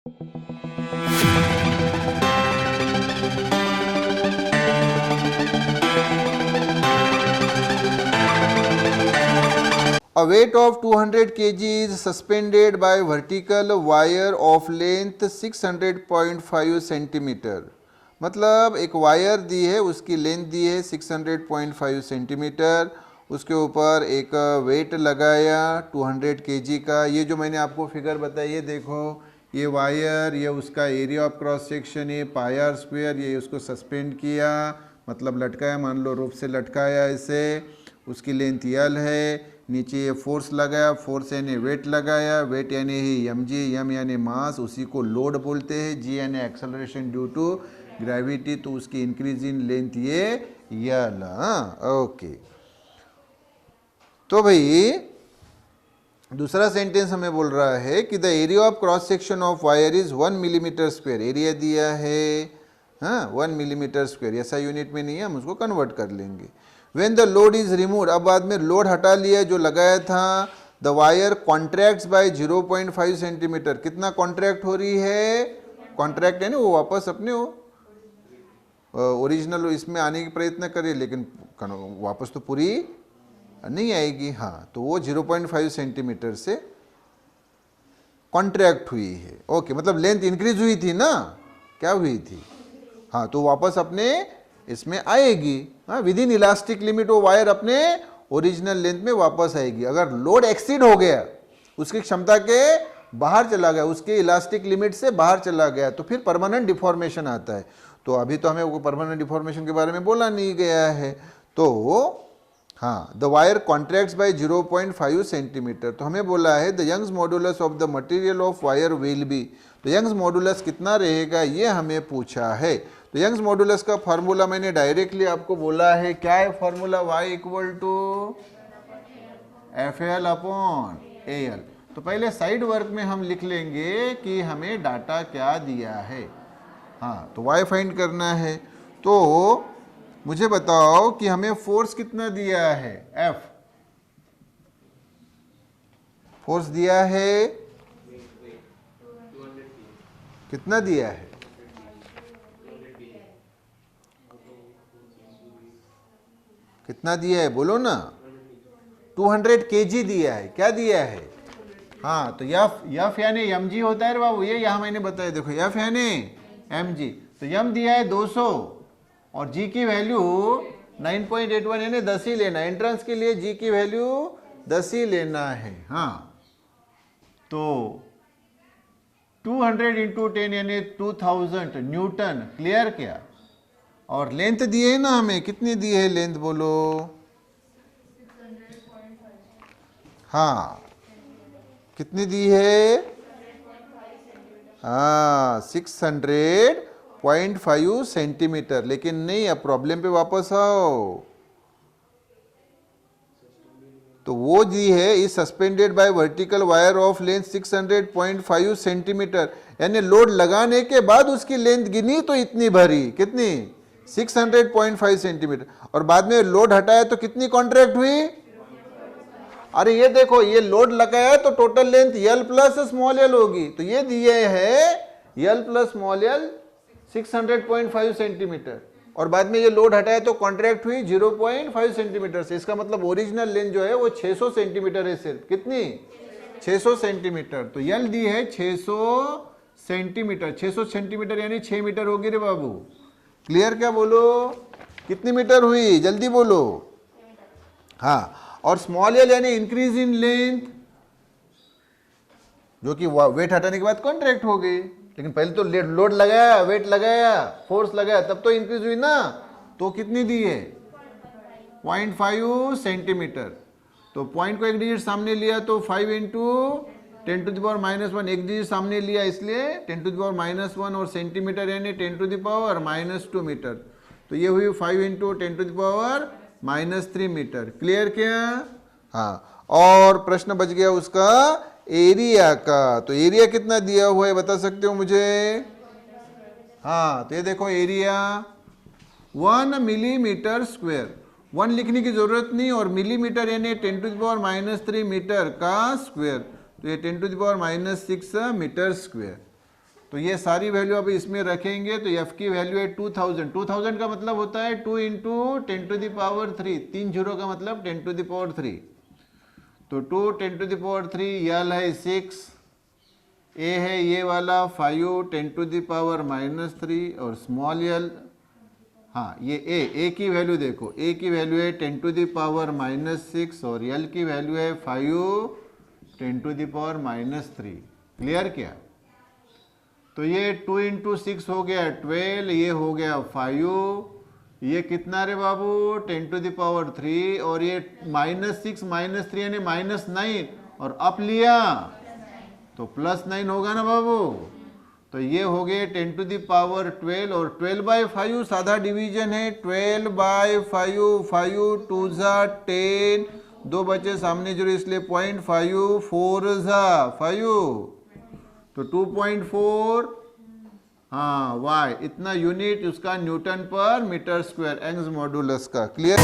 A weight of 200 kg is suspended by vertical wire of length 600.5 centimetre. मतलब एक wire दी है, उसकी length दी है 600.5 सेंटीमीटर, उसके ऊपर एक वेट लगाया 200 kg का। ये जो मैंने आपको फिगर बताई है, देखो ये वायर, ये उसका एरिया ऑफ क्रॉस सेक्शन, ये पाई आर स्क्वायर, ये उसको सस्पेंड किया, मतलब लटकाया, मान लो रोप से लटकाया इसे, उसकी लेंथ यल है, नीचे ये फोर्स लगाया, फोर्स यानी वेट लगाया, वेट यानी ही एम जी, एम यानी मास, उसी को लोड बोलते हैं, जी यानी एक्सेलरेशन ड्यू टू ग्रेविटी, तो उसकी इंक्रीज इन लेंथ ये यल। ओके, तो भाई दूसरा सेंटेंस हमें बोल रहा है कि the area of cross section of wire is 1 millimetre square. Area दिया है 1 मिलीमीटर स्क्वायर, ऐसा यूनिट में नहीं है, हम उसको कन्वर्ट कर लेंगे। When the load is removed, अब बाद में लोड हटा लिया जो लगाया था, the wire contracts by 0.5 centimetre. कितना कॉन्ट्रैक्ट हो रही है? कॉन्ट्रैक्ट यानी वो वापस अपने ओरिजिनल इसमें आने की प्रयत्न करे, लेकिन वापस तो पूरी नहीं आएगी। हाँ, तो वो 0.5 सेंटीमीटर से कॉन्ट्रैक्ट हुई है। ओके, मतलब लेंथ इंक्रीज हुई थी ना, क्या हुई थी? हाँ, तो वापस अपने इसमें आएगी। हाँ, विद इन इलास्टिक लिमिट वो वायर अपने ओरिजिनल लेंथ में वापस आएगी। अगर लोड एक्सीड हो गया, उसकी क्षमता के बाहर चला गया, उसके इलास्टिक लिमिट से बाहर चला गया, तो फिर परमानेंट डिफॉर्मेशन आता है। तो अभी तो हमें वो परमानेंट डिफॉर्मेशन के बारे में बोला नहीं गया है। तो हाँ, the wire contracts by 0.5 centimetre. तो हमें बोला है the Young's modulus of the material of wire will be. तो यंग्स मॉडुलस कितना रहेगा, ये हमें पूछा है। तो यंग्स मॉडुलस का फार्मूला मैंने डायरेक्टली आपको बोला है, क्या है formula? y equal to F L upon A L. तो पहले साइड वर्क में हम लिख लेंगे कि हमें डाटा क्या दिया है। हाँ, तो y फाइंड करना है। तो मुझे बताओ कि हमें फोर्स कितना दिया है? F फोर्स दिया है, कितना दिया है? कितना दिया है बोलो ना? 200 kg दिया है। क्या दिया है? हाँ, तो यफ यानी एम जी होता है रे बाबू, ये यहाँ मैंने बताया, देखो यफ यानी एम जी। तो यम दिया है 200 और जी की वैल्यू 9.81 यानी 10 ही लेना है। एंट्रेंस के लिए जी की वैल्यू 10 ही लेना है। हाँ, तो 200 इंटू 10 यानी 2000 न्यूटन। क्लियर क्या? और लेंथ दी है ना हमें, कितनी दी है लेंथ बोलो? हाँ, कितनी दी है? हाँ, 600.5 सेंटीमीटर। लेकिन नहीं, अब प्रॉब्लम पे वापस आओ। तो वो दी है is suspended bye vertical wire of length 600.5 centimetre, यानी लोड लगाने के बाद उसकी लेंथ गिनी तो इतनी भरी, कितनी? 600.5 सेंटीमीटर। और बाद में लोड हटाया तो कितनी कॉन्ट्रैक्ट हुई? अरे ये देखो, ये लोड लगाया तो total length L plus small L होगी। तो ये दिए है L plus small L 600.5 centimetre, और बाद में ये लोड हटाया तो कॉन्ट्रैक्ट हुई 0.5 सेंटीमीटर से। इसका मतलब ओरिजिनल लेंथ जो है वो 600 सेंटीमीटर है सिर्फ। कितनी? 600 सेंटीमीटर। तो यल दी है 600 सेंटीमीटर। 600 सेंटीमीटर यानी 6 मीटर होगी रे बाबू। क्लियर क्या बोलो? कितनी मीटर हुई, जल्दी बोलो। हाँ, और स्मॉल यल यानी इंक्रीज इन लेंथ, जो कि वेट हटाने के बाद कॉन्ट्रैक्ट हो गई। लेकिन पहले तो लोड लगाया, वेट लगाया, फोर्स लगाया, तब तो इंक्रीज हुई ना। तो कितनी दी है? 0.5 सेंटीमीटर। तो पॉइंट को एक डिजिट सामने लिया तो 5 इंटू 10 टू द पावर -1, एक डिजिट सामने लिया इसलिए 10 टू द पावर -1, और सेंटीमीटर यानी 10 टू द पावर -2 मीटर। तो ये हुई 5 into 10 to the power -3 metre. Clear क्या? हाँ, और प्रश्न बच गया उसका एरिया का। तो एरिया कितना दिया हुआ है बता सकते हो मुझे? हाँ, तो ये देखो एरिया 1 मिलीमीटर स्क्वायर। 1 लिखने की जरूरत नहीं, और मिलीमीटर यानी 10 टू द पावर -3 मीटर का स्क्वायर। तो ये 10 to the power -6 metre square. तो ये सारी वैल्यू अब इसमें रखेंगे तो एफ की वैल्यू है 2000। 2000 का मतलब होता है 2 इंटू 10⁻3, 3 जीरो का मतलब 10⁻3। तो 2 10⁻3, यल है 6, ए है ये वाला 5 10⁻⁻3 और स्मॉल यल, हाँ ये ए की वैल्यू देखो, ए की वैल्यू है 10⁻⁻6 और यल की वैल्यू है 5 10⁻⁻3। क्लियर क्या? तो ये 2 इंटू 6 हो गया 12, ये हो गया 5, ये कितना रे बाबू 10⁻3 और ये -6 -3 यानी -9 और अप लिया तो +9 होगा ना बाबू। तो ये हो गए 10⁻12 और 12/5 सादा डिवीजन है, 12/5, 5 2 10, 2 बचे सामने जीरो इसलिए 0.5, 4 5, तो 2.4, हाँ वाई इतना यूनिट उसका न्यूटन पर मीटर स्क्वायर, यंग्स मॉडुलस का। क्लियर?